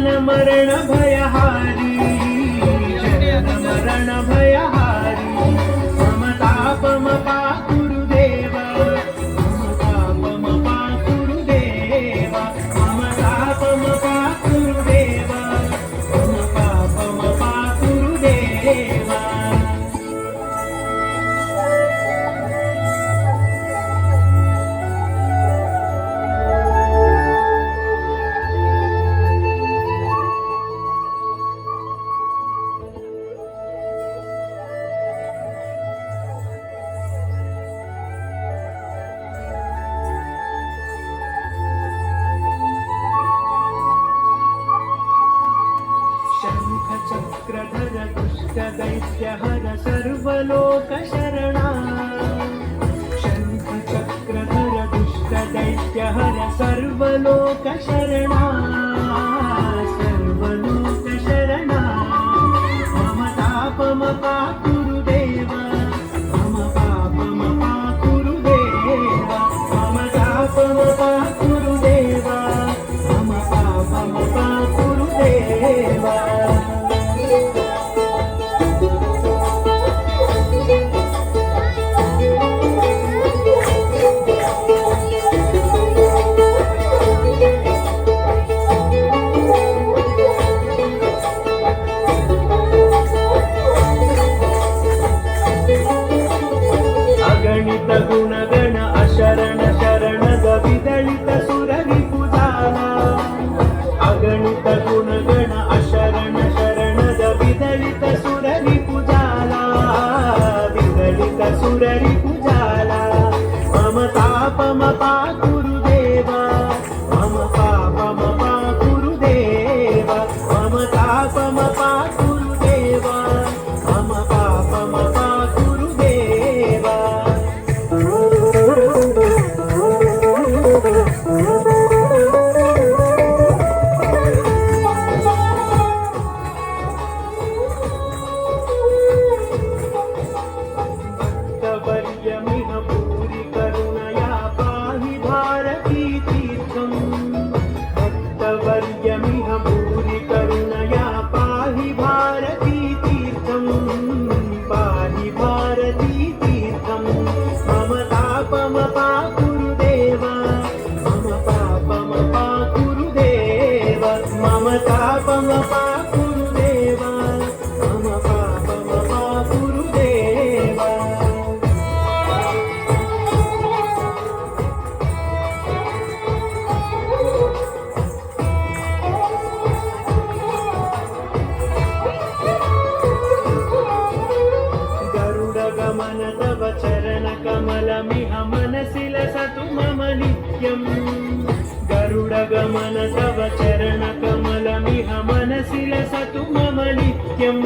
जनन मरण भयहारी जनन मरण भयहारी मम तापम पा गुरुदेव मम तापम पा गुरुदेव मम तापम पा गुरुदेव मम तापम पा गुरुदेव चक्रधर दुष्ट दैत्य हर सर्वलोक शरणा शंख चक्रधर दुष्ट दैत्य हर सर्वलोक शरणा सर्वलोक शरणा मम तापम पा गुरुदेव मम पापम पा गुरुदेव मम तापम पा गुरुदेव मम पापम पा गुरुदेव अगणित गुणगण अशरण शरणद विदलित सुररिपुजाला अगणित गुणगण अशरण शरणद विदलित सुररिपुजाला विदलित सुररिपुजाला मम तापम पा गुरुदेव मम पापम पा गुरुदेव मम तापम पा गुरुदेव मम पापम पा गुरुदेव भक्तवर्यमिह भूरि करुणया पाहि भारती तीर्थम् भक्तवर्यमिह भूरि करुणया पाहि भारती तीर्थम् पाहि भारती तीर्थम् मम तापम पा गुरुदेव मम पापम पा गुरुदेव मम तापम पा गुरुदेव मम पापम पा गुरुदेव गरुडगमन तव चरण कमलमिह मनसि लसतु मम नित्यम् गरुडगमन तव चरण कमलमिह मनसि लसतु मम नित्यम्